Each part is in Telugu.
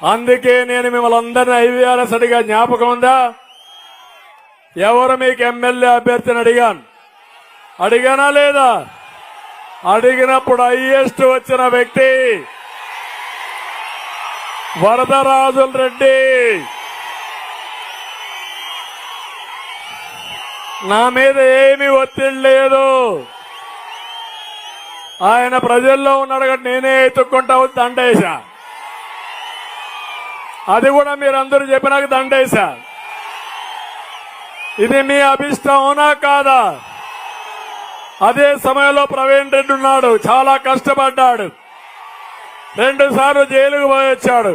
అందుకే నేను మిమ్మల్ని అందరినీ ఐవీఆర్ఎస్ అడిగా, జ్ఞాపకం ఉందా? ఎవరు మీకు ఎమ్మెల్యే అభ్యర్థిని అడిగానా లేదా? అడిగినప్పుడు హైయెస్ట్ వచ్చిన వ్యక్తి వరదరాజుల రెడ్డి. నా మీద ఏమీ ఒత్తిడి లేదు. ఆయన ప్రజల్లో ఉన్నాడు కాబట్టి నేనే ఎత్తుక్కుంటా దండేశా. అది కూడా మీరందరూ చెప్పినాక దండేశా. ఇది మీ అభిష్టం అవునా కాదా? అదే సమయంలో ప్రవీణ్ రెడ్డి ఉన్నాడు, చాలా కష్టపడ్డాడు, 2 సార్లు జైలుకు పోయి వచ్చాడు.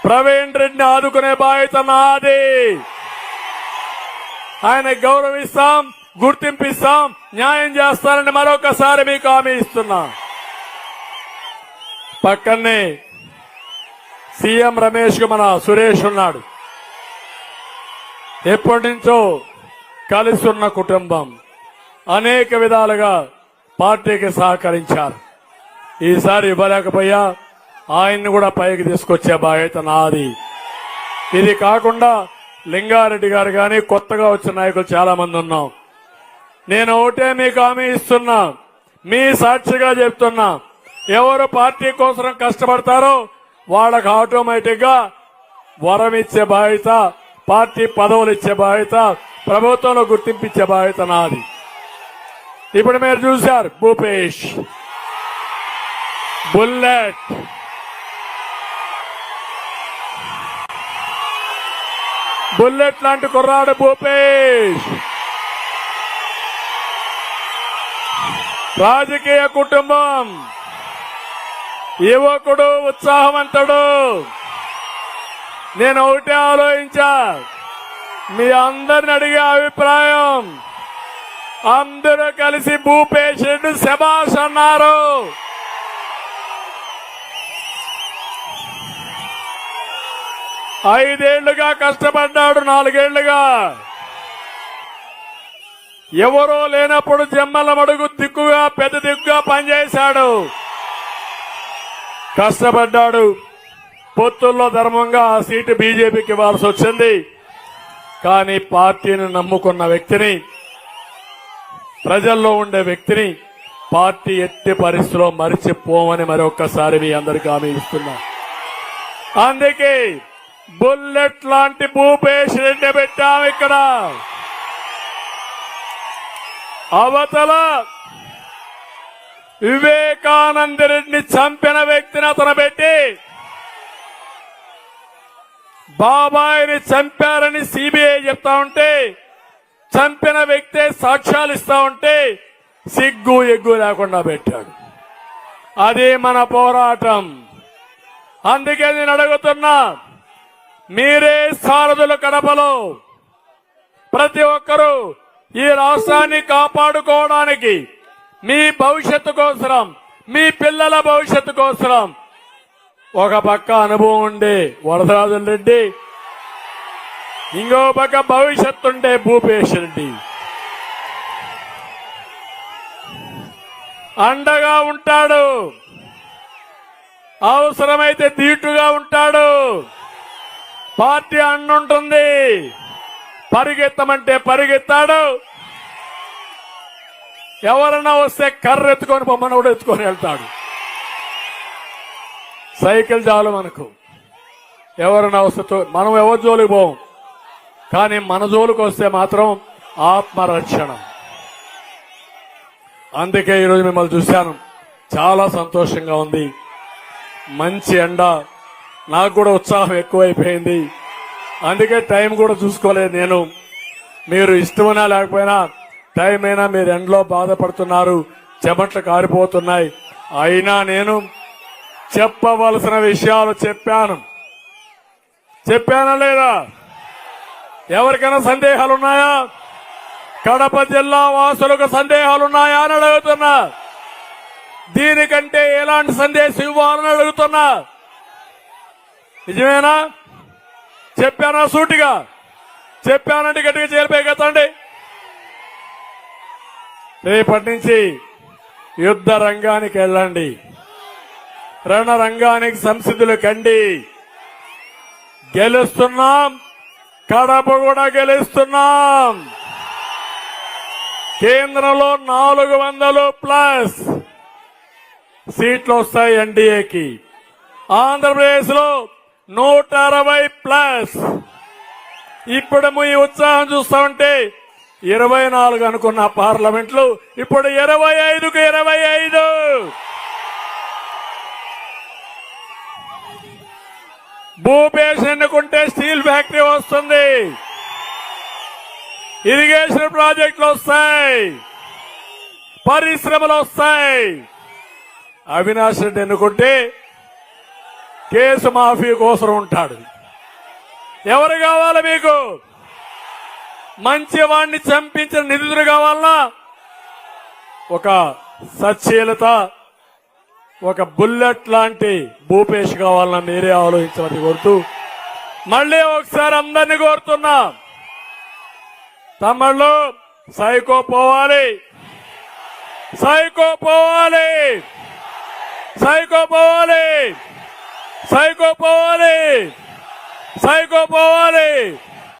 ప్రవీణ్ రెడ్డిని ఆదుకునే బాధ్యత నాది. ఆయన గౌరవిస్తాం, గుర్తింపిస్తాం, న్యాయం చేస్తానని మరొకసారి మీకు హామీ ఇస్తున్నా. పక్కనే సీఎం రమేష్ కు మన సురేష్ ఉన్నాడు. ఎప్పటి నుంచో కలిసి ఉన్న కుటుంబం, అనేక విధాలుగా పార్టీకి సహకరించారు. ఈసారి ఇవ్వలేకపోయా, ఆయన్ని కూడా పైకి తీసుకొచ్చే బాధ్యత నాది. ఇది కాకుండా లింగారెడ్డి గారు కానీ కొత్తగా వచ్చిన నాయకులు చాలా మంది ఉన్నాం. నేను ఒకటే మీకు హామీ ఇస్తున్నా, మీ సాక్షిగా చెప్తున్నా, ఎవరు పార్టీ కోసం కష్టపడతారో వాళ్ళకు ఆటోమేటిక్ గా వరం ఇచ్చే బాధ్యత, పార్టీ పదవులు ఇచ్చే బాధ్యత, ప్రభుత్వంలో గుర్తింపించే బాధ్యత నాది. ఇప్పుడు మీరు చూశారు భూపేష్, బుల్లెట్ లాంటి కుర్రాడు భూపేష్. రాజకీయ కుటుంబం, యువకుడు, ఉత్సాహవంతుడు. నేను ఒకటే ఆలోచించా, మీ అందరిని అడిగే అభిప్రాయం, అందరూ కలిసి భూపేష్ రెడ్డి శభాష్ అన్నారు. ఐదేళ్లుగా కష్టపడ్డాడు, 4 ఏళ్లుగా ఎవరో లేనప్పుడు జమ్మల మడుగు దిక్కుగా, పెద్ద దిక్కుగా పనిచేశాడు, కష్టపడ్డాడు. పొత్తుల్లో ధర్మంగా ఆ సీటు బీజేపీకి ఇవ్వాల్సి వచ్చింది. కానీ పార్టీని నమ్ముకున్న వ్యక్తిని, ప్రజల్లో ఉండే వ్యక్తిని పార్టీ ఎట్టి పరిస్థితిలో మరిచిపోమని మరొక్కసారి మీ అందరికీ హామీ ఇస్తున్నా. అందుకే బుల్లెట్ లాంటి భూపేష్ రెడ్డి పెట్టాం ఇక్కడ. అవతల వివేకానంద రెడ్డిని చంపిన వ్యక్తిని అతను పెట్టి, బాబాయిని చంపారని సిబిఐ చెప్తా ఉంటే, చంపిన వ్యక్తే సాక్ష్యాలు ఇస్తా ఉంటే సిగ్గు ఎగ్గు లేకుండా పెట్టాడు. అదే మన పోరాటం. అందుకే నేను అడుగుతున్నా, మీరే సారథులు కడపలో. ప్రతి ఒక్కరూ ఈ రాష్ట్రాన్ని కాపాడుకోవడానికి, మీ భవిష్యత్తు కోసం, మీ పిల్లల భవిష్యత్తు కోసం, ఒక పక్క అనుభవం ఉండే వరదరాజుల రెడ్డి, ఇంకో పక్క భవిష్యత్తు ఉండే భూపేష్ రెడ్డి అండగా ఉంటాడు, అవసరమైతే దీటుగా ఉంటాడు. పార్టీ అండుంటుంది, పరిగెత్తమంటే పరిగెత్తాడు. ఎవరన్నా వస్తే కర్ర ఎత్తుకొని బొమ్మను కూడా ఎత్తుకొని వెళ్తాడు. సైకిల్ చాలు మనకు. ఎవరన్నా వస్తే మనం ఎవరి జోలికి పోం, కానీ మన జోలికి వస్తే మాత్రం ఆత్మరక్షణ. అందుకే ఈరోజు మిమ్మల్ని చూశాను, చాలా సంతోషంగా ఉంది. మంచి ఎండ, నాకు కూడా ఉత్సాహం ఎక్కువైపోయింది. అందుకే టైం కూడా చూసుకోలేదు నేను. మీరు ఇష్టమైనా లేకపోయినా టైం అయినా మీరు ఎండలో బాధపడుతున్నారు, చెమట్లు కారిపోతున్నాయి. అయినా నేను చెప్పవలసిన విషయాలు చెప్పానా లేదా? ఎవరికైనా సందేహాలున్నాయా? కడప జిల్లా వాసులకు సందేహాలున్నాయా అని అడుగుతున్నా. దీనికంటే ఎలాంటి సందేశం ఇవ్వాలని అడుగుతున్నా. నిజమేనా? చెప్పానా? సూటిగా చెప్పానంటే గట్టిగా చేరిపోయి కదండి. రేపటి నుంచి యుద్ధ రంగానికి వెళ్ళండి, రణ రంగానికి సంసిద్ధులు కండి. గెలుస్తున్నాం, కడప కూడా గెలుస్తున్నాం. కేంద్రంలో 400+ సీట్లు వస్తాయి ఎన్డీఏకి. ఆంధ్రప్రదేశ్ లో 160+. ఇప్పుడు మీ ఉత్సాహం చూస్తా ఉంటే 24 అనుకున్న పార్లమెంట్లు ఇప్పుడు 25కు 25. భూపేష్ ఎన్నుకుంటే స్టీల్ ఫ్యాక్టరీ వస్తుంది, ఇరిగేషన్ ప్రాజెక్టులు వస్తాయి, పరిశ్రమలు వస్తాయి. అవినాష్ రెడ్డి ఎన్నుకుంటే కేసు మాఫీ కోసం ఉంటాడు. ఎవరు కావాలి మీకు? మంచి వాడిని చంపించిన నిధులు కావాలన్నా, ఒక సచ్చీలత, ఒక బుల్లెట్ లాంటి భూపేష్ కావాలన్నా మీరే ఆలోచించమని కోరుతూ మళ్ళీ ఒకసారి అందరినీ కోరుతున్నా, తమ్ముళ్ళు సైకో పోవాలి, సైకో పోవాలి, సైకో పోవాలి, సైకో పోవాలి, సైకో పోవాలి.